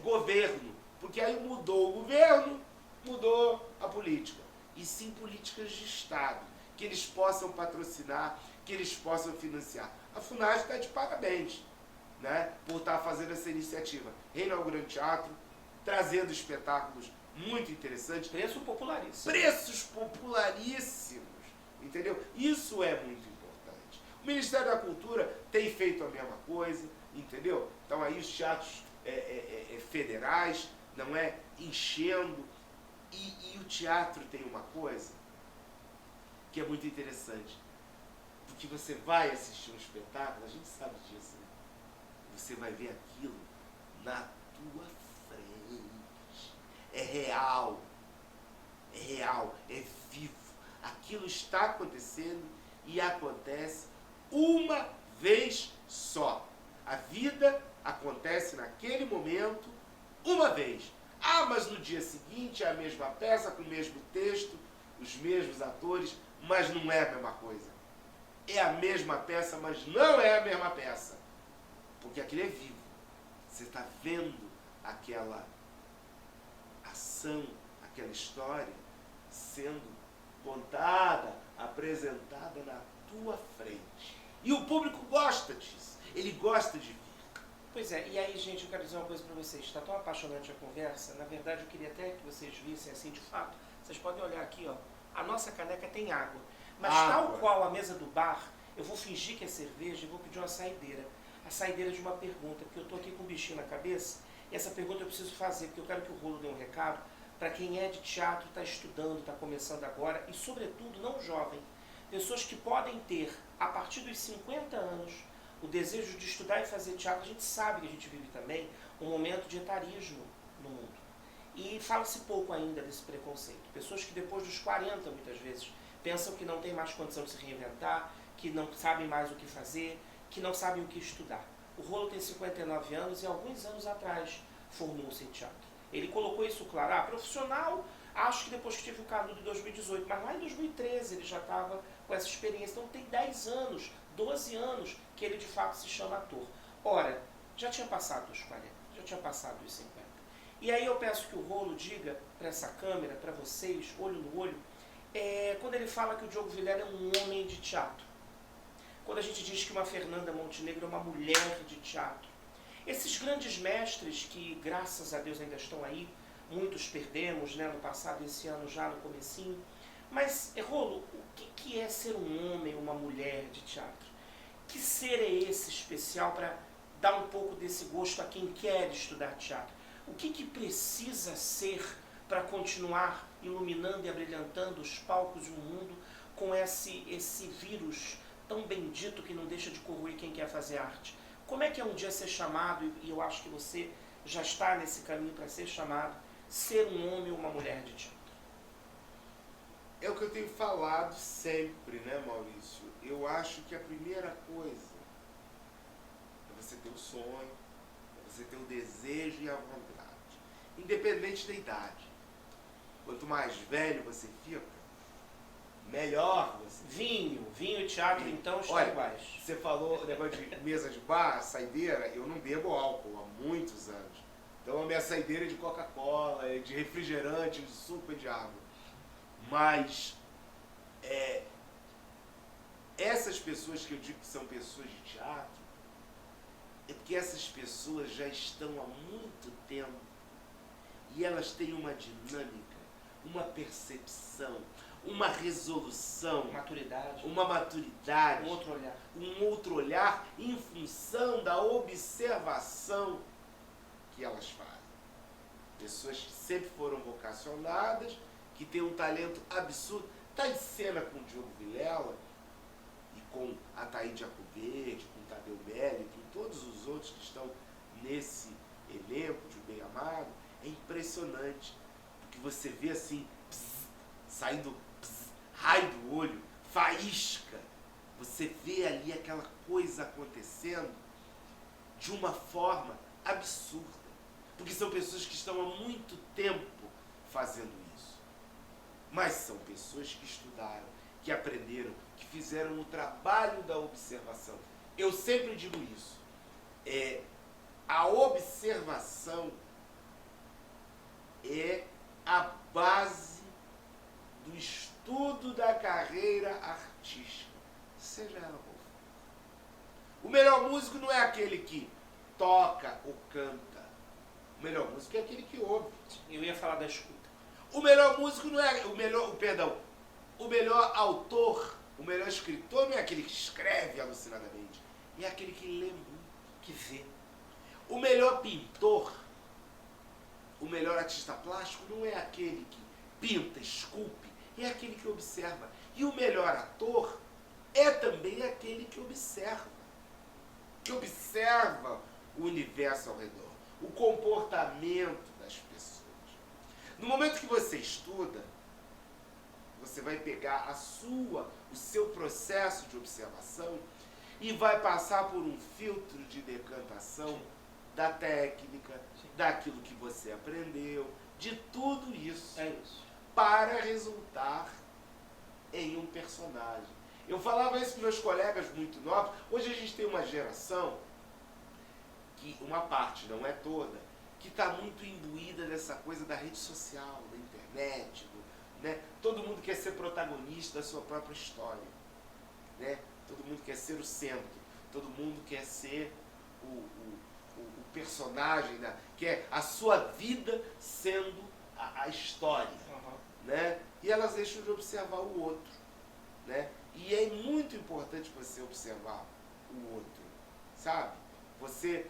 governo, porque aí mudou o governo, mudou a política, e sim políticas de Estado, que eles possam patrocinar, que eles possam financiar. A Funarge está de parabéns, né, por estar fazendo essa iniciativa, reinaugurando teatro, trazendo espetáculos muito interessantes. Preço popularíssimo. Preços popularíssimos, entendeu? Isso é muito importante. O Ministério da Cultura tem feito a mesma coisa, entendeu? Então aí os teatros federais, não é? Enchendo. E o teatro tem uma coisa que é muito interessante. Porque você vai assistir um espetáculo, a gente sabe disso, né? Você vai ver aquilo na tua frente. É real. É real. É vivo. Aquilo está acontecendo e acontece uma vez só. A vida acontece naquele momento uma vez. Ah, mas no dia seguinte é a mesma peça, com o mesmo texto, os mesmos atores, mas não é a mesma coisa. É a mesma peça, mas não é a mesma peça. Porque aquilo é vivo. Você está vendo aquela ação, aquela história sendo contada, apresentada na tua frente. E o público gosta disso. Ele gosta de ver. Pois é, e aí, gente, eu quero dizer uma coisa para vocês. Está tão apaixonante a conversa. Na verdade, eu queria até que vocês vissem assim, de fato. Vocês podem olhar aqui, ó. A nossa caneca tem água. Mas tal qual a mesa do bar, eu vou fingir que é cerveja e vou pedir uma saideira. A saideira de uma pergunta, porque eu estou aqui com um bichinho na cabeça. E essa pergunta eu preciso fazer, porque eu quero que o Rolo dê um recado para quem é de teatro, está estudando, está começando agora. E, sobretudo, não jovem. Pessoas que podem ter, a partir dos 50 anos, o desejo de estudar e fazer teatro. A gente sabe que a gente vive também um momento de etarismo no mundo. E fala-se pouco ainda desse preconceito. Pessoas que depois dos 40, muitas vezes, pensam que não tem mais condição de se reinventar, que não sabem mais o que fazer, que não sabem o que estudar. O Rolo tem 59 anos e alguns anos atrás formou-se em teatro. Ele colocou isso claro. Profissional, acho que depois que tive o Canudo em 2018, mas lá em 2013 ele já estava com essa experiência. Então tem 10 anos, 12 anos que ele de fato se chama ator. Ora, já tinha passado dos 40, já tinha passado dos 50. E aí eu peço que o Rolo diga para essa câmera, para vocês, olho no olho, quando ele fala que o Diogo Vilela é um homem de teatro. Quando a gente diz que uma Fernanda Montenegro é uma mulher de teatro. Esses grandes mestres que, graças a Deus, ainda estão aí, muitos perdemos, né, no passado, esse ano já no comecinho. Mas, Rolo, o que é ser um homem, uma mulher de teatro? Que ser é esse especial para dar um pouco desse gosto a quem quer estudar teatro? O que precisa ser para continuar iluminando e abrilhantando os palcos e o mundo com esse vírus tão bendito que não deixa de corroer quem quer fazer arte? Como é que é um dia ser chamado, e eu acho que você já está nesse caminho para ser chamado, ser um homem ou uma mulher de teatro? É o que eu tenho falado sempre, né, Maurício? Eu acho que a primeira coisa é você ter o sonho, é você ter o desejo e a vontade, independente da idade. Quanto mais velho você fica, melhor você fica. Vinho e teatro, então, estão iguais. Você falou negócio de mesa de bar, saideira. Eu não bebo álcool há muitos anos. Então a minha saideira é de Coca-Cola, é de refrigerante, de suco e de água. Mas essas pessoas que eu digo que são pessoas de teatro, é porque essas pessoas já estão há muito tempo e elas têm uma dinâmica, uma percepção, uma resolução, uma maturidade, um outro olhar em função da observação que elas fazem. Pessoas que sempre foram vocacionadas, que têm um talento absurdo. Está em cena com o Diogo Vilela e com a Taíde Jacobete, com o Tadeu Melli, com todos os outros que estão nesse elenco de O Bem Amado. É impressionante, porque você vê assim, saindo raio do olho, faísca. Você vê ali aquela coisa acontecendo de uma forma absurda. Porque são pessoas que estão há muito tempo fazendo isso. Mas são pessoas que estudaram, que aprenderam, que fizeram o trabalho da observação. Eu sempre digo isso. A observação é a base do estudo da carreira artística, seja ela qual for. O melhor músico não é aquele que toca ou canta. O melhor músico é aquele que ouve. Eu ia falar da escuta. O melhor músico não é o melhor autor, o melhor escritor não é aquele que escreve alucinadamente, é aquele que lê muito, que vê. O melhor pintor, o melhor artista plástico não é aquele que pinta, esculpe, é aquele que observa. E o melhor ator é também aquele que observa o universo ao redor, o comportamento das pessoas. No momento que você estuda, você vai pegar o seu processo de observação e vai passar por um filtro de decantação da técnica, daquilo que você aprendeu, de tudo isso. É isso. Para resultar em um personagem. Eu falava isso com meus colegas muito novos. Hoje a gente tem uma geração, que uma parte, não é toda, que está muito imbuída dessa coisa da rede social, da internet, né? Todo mundo quer ser protagonista da sua própria história, né? Todo mundo quer ser o centro, todo mundo quer ser o personagem, quer a sua vida sendo a história, né? E elas deixam de observar o outro, né? E é muito importante você observar o outro, sabe? Você,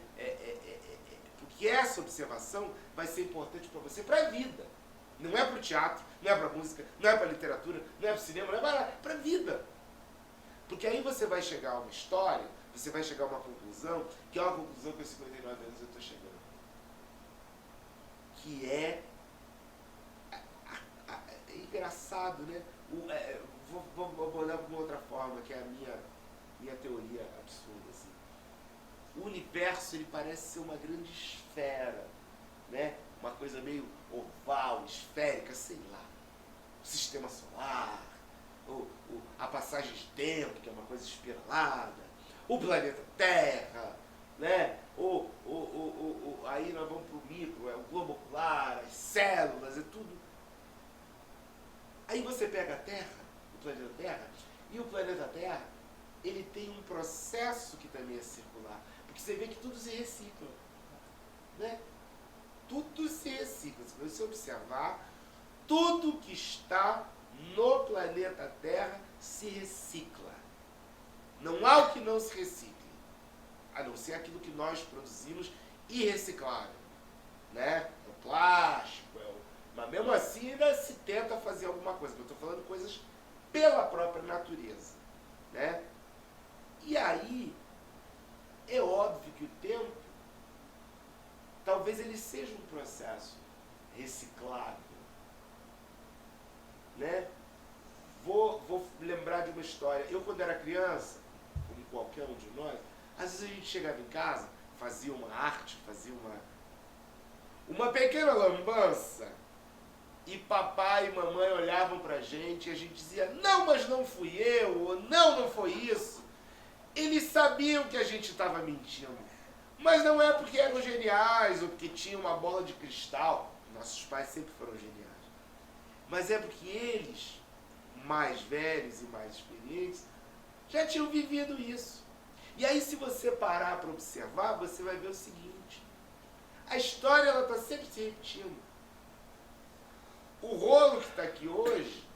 porque essa observação vai ser importante para você, para a vida. Não é para o teatro, não é para a música, não é para a literatura, não é para o cinema, não é para a vida. Porque aí você vai chegar a uma história, você vai chegar a uma conclusão, que é uma conclusão que aos 59 anos eu estou chegando. Que é engraçado, né? Vou olhar de uma outra forma, que é a minha teoria absurda. Assim. O universo, ele parece ser uma grande esfera, né? Uma coisa meio oval, esférica, sei lá. O sistema solar, a passagem de tempo, que é uma coisa espiralada, o planeta Terra, né? Aí nós vamos para o micro, é o globo ocular, as células, é tudo. Aí você pega a Terra, o planeta Terra, e o planeta Terra, ele tem um processo que também é circular. Porque você vê que tudo se recicla, né? Tudo se recicla. Se você observar, tudo que está no planeta Terra se recicla. Não há o que não se recicle, a não ser aquilo que nós produzimos irreciclável, né? É o plástico, mas mesmo assim ainda se tenta fazer alguma coisa. Eu estou falando coisas pela própria natureza, né? E aí, é óbvio que o tempo, talvez ele seja um processo reciclável, né? Vou lembrar de uma história. Eu, quando era criança, como qualquer um de nós, às vezes a gente chegava em casa, fazia uma arte, fazia uma pequena lambança, e papai e mamãe olhavam pra gente e a gente dizia, não, mas não fui eu, ou não foi isso. Eles sabiam que a gente estava mentindo, mas não é porque eram geniais ou porque tinham uma bola de cristal. Nossos pais sempre foram geniais. Mas é porque eles, mais velhos e mais experientes, já tinham vivido isso. E aí, se você parar para observar, você vai ver o seguinte. A história está sempre se repetindo. O Rolo que está aqui hoje,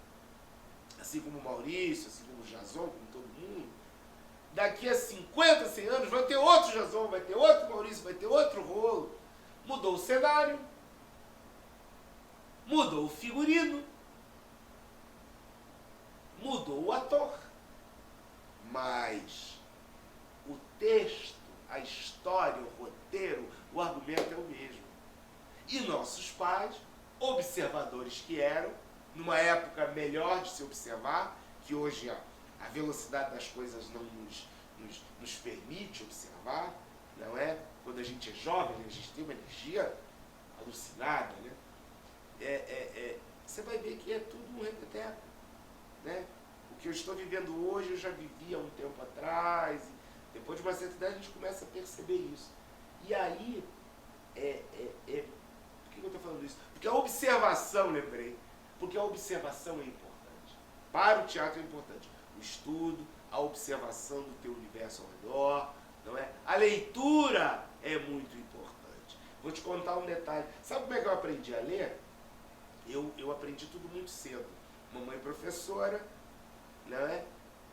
assim como o Maurício, assim como o Jason, como todo mundo, daqui a 50, 100 anos vai ter outro Jason, vai ter outro Maurício, vai ter outro Rolo. Mudou o cenário, mudou o figurino, mudou o ator, mas o texto, a história, o roteiro, o argumento é o mesmo. E nossos pais, observadores que eram, numa época melhor de se observar, que hoje a velocidade das coisas não nos permite observar, não é? Quando a gente é jovem, a gente tem uma energia alucinada, né? Você vai ver que é tudo um repeteco, né? O que eu estou vivendo hoje, eu já vivi há um tempo atrás, e depois de uma certa idade a gente começa a perceber isso. E aí, por que eu estou falando isso? Porque a observação, lembrei, porque a observação é importante. Para o teatro é importante. O estudo, a observação do teu universo ao redor, não é? A leitura é muito importante. Vou te contar um detalhe. Sabe como é que eu aprendi a ler? Eu aprendi tudo muito cedo. Mamãe professora, não é?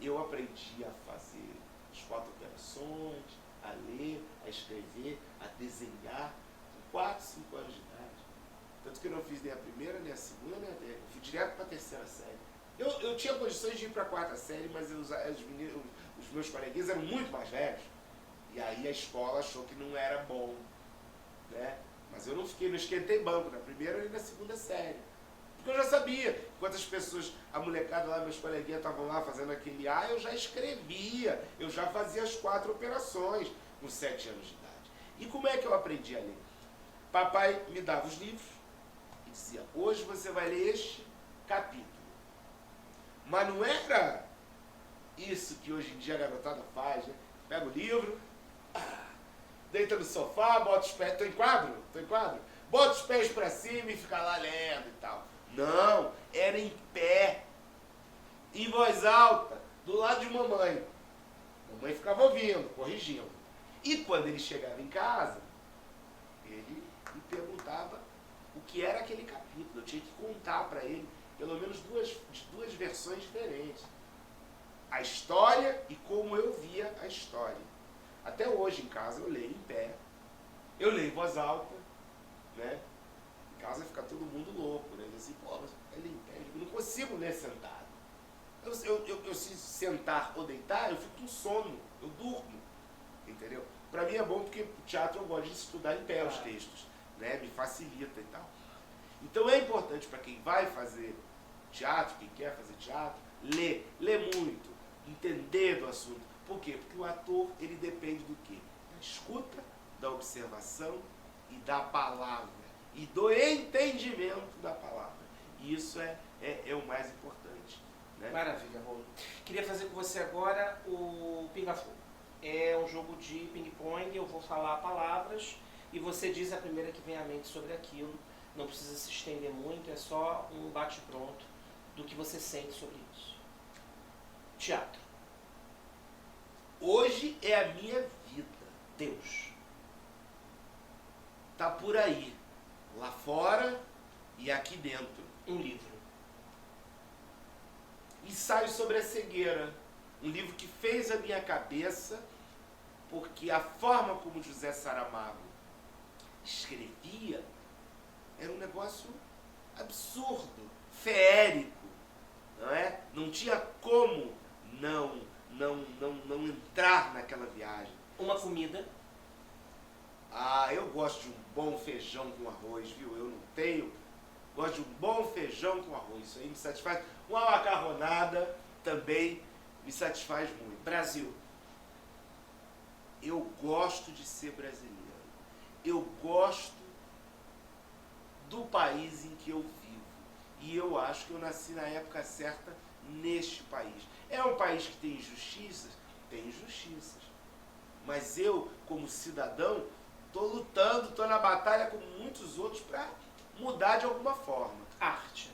Eu aprendi a fazer as 4 operações, a ler, a escrever, a desenhar, com 4, 5 anos de idade. Tanto que eu não fiz nem a primeira, nem a segunda, nem a terceira. Eu fui direto para a 3ª série. Eu tinha condições de ir para a 4ª série, mas os meus coleguinhas eram muito mais velhos. E aí a escola achou que não era bom, né? Mas eu não esquentei banco na primeira nem na 2ª série. Porque eu já sabia. Enquanto as pessoas, a molecada lá, meus coleguinhas estavam lá fazendo aquele eu já escrevia. Eu já fazia as 4 operações com 7 anos de idade. E como é que eu aprendi a ler? Papai me dava os livros e dizia, hoje você vai ler este capítulo. Mas não era isso que hoje em dia a garotada faz, né? Pega o livro, deita no sofá, bota os pés... Tô em quadro? Bota os pés pra cima e fica lá lendo e tal. Não, era em pé, em voz alta, do lado de mamãe. Mamãe ficava ouvindo, corrigindo. E quando ele chegava em casa, ele me perguntava o que era aquele capítulo. Eu tinha que contar para ele pelo menos duas versões diferentes. A história e como eu via a história. Até hoje em casa eu leio em pé, eu leio em voz alta, né? Em casa fica todo mundo louco, né? Diz assim, pô, mas eu leio em pé, eu não consigo ler sentado. Eu se sentar ou deitar, eu fico com sono, eu durmo, entendeu? Para mim é bom porque o teatro eu gosto de estudar em pé os textos, né? Me facilita e tal. Então é importante para quem vai fazer teatro, quem quer fazer teatro, ler muito, entender do assunto. Por quê? Porque o ator, ele depende do quê? Da escuta, da observação e da palavra. E do entendimento da palavra. E isso é o mais importante. Né? Maravilha, Rolo. Queria fazer com você agora o Pinga-Fogo. É um jogo de ping-pong, eu vou falar palavras e você diz a primeira que vem à mente sobre aquilo. Não precisa se estender muito, é só um bate-pronto do que você sente sobre isso. Teatro. Hoje é a minha vida. Deus. Tá por aí. Lá fora e aqui dentro. Um livro. Ensaio sobre a cegueira. Um livro que fez a minha cabeça, porque a forma como José Saramago escrevia era um negócio absurdo, feérico, não é? Não tinha como não entrar naquela viagem. Uma comida. Ah, eu gosto de um bom feijão com arroz, viu? Eu não tenho. Gosto de um bom feijão com arroz. Isso aí me satisfaz. Uma macarronada também me satisfaz muito. Brasil. Eu gosto de ser brasileiro. Eu gosto do país em que eu vivo. E eu acho que eu nasci na época certa neste país. É um país que tem injustiças? Tem injustiças. Mas eu, como cidadão, estou lutando, estou na batalha como muitos outros para mudar de alguma forma. Arte.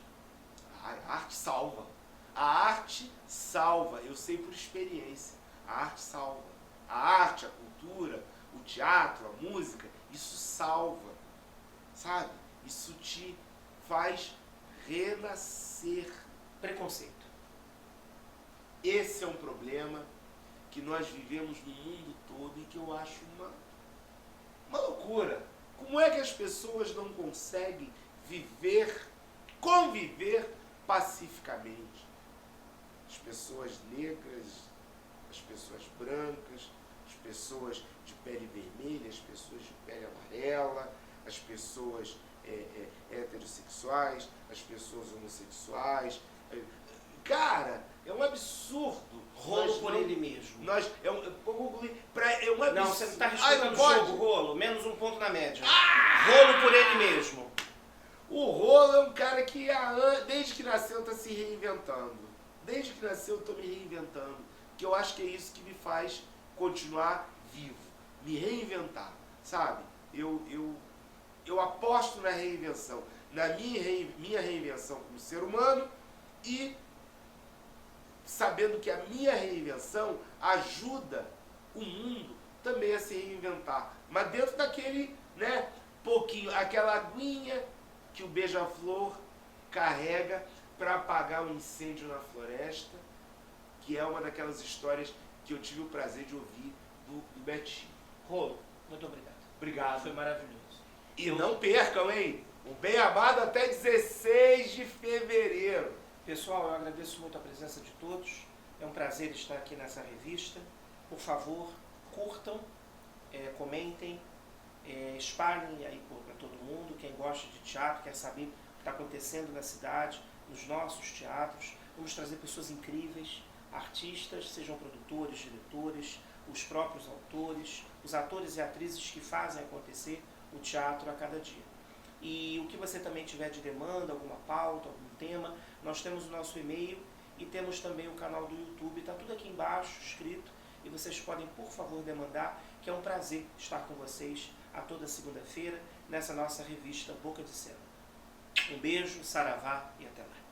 A arte salva. A arte salva. Eu sei por experiência. A arte salva. A arte, a cultura, o teatro, a música, isso salva. Sabe? Isso te faz renascer. Preconceito. Esse é um problema que nós vivemos no mundo todo e que eu acho uma loucura. Como é que as pessoas não conseguem conviver pacificamente? As pessoas negras, as pessoas brancas, as pessoas de pele vermelha, as pessoas de pele amarela, as pessoas heterossexuais, as pessoas homossexuais. Cara, é um absurdo. Rolo por ele mesmo. É um absurdo. Não, você não está respeitando o pode? jogo, Rolo. Menos um ponto na média. Rolo por ele mesmo. O Rolo é um cara que desde que nasceu está se reinventando. Desde que nasceu eu estou me reinventando. Que eu acho que é isso que me faz continuar vivo. Me reinventar, sabe? Eu aposto na reinvenção. Na minha reinvenção como ser humano e sabendo que a minha reinvenção ajuda o mundo também a se reinventar. Mas dentro daquele, né, pouquinho, aquela aguinha que o beija-flor carrega para apagar um incêndio na floresta, que é uma daquelas histórias que eu tive o prazer de ouvir do Betinho. Rolo, muito obrigado. Obrigado. Foi maravilhoso. E não percam, hein? O Bem Amado até 16 de fevereiro. Pessoal, eu agradeço muito a presença de todos. É um prazer estar aqui nessa revista. Por favor, curtam, comentem, espalhem aí para todo mundo. Quem gosta de teatro, quer saber o que está acontecendo na cidade, nos nossos teatros. Vamos trazer pessoas incríveis, artistas, sejam produtores, diretores, os próprios autores, os atores e atrizes que fazem acontecer o teatro a cada dia. E o que você também tiver de demanda, alguma pauta, algum tema, nós temos o nosso e-mail, e temos também o canal do YouTube, está tudo aqui embaixo escrito, e vocês podem, por favor, demandar, que é um prazer estar com vocês a toda segunda-feira, nessa nossa revista Boca de Cena. Um beijo, saravá e até mais.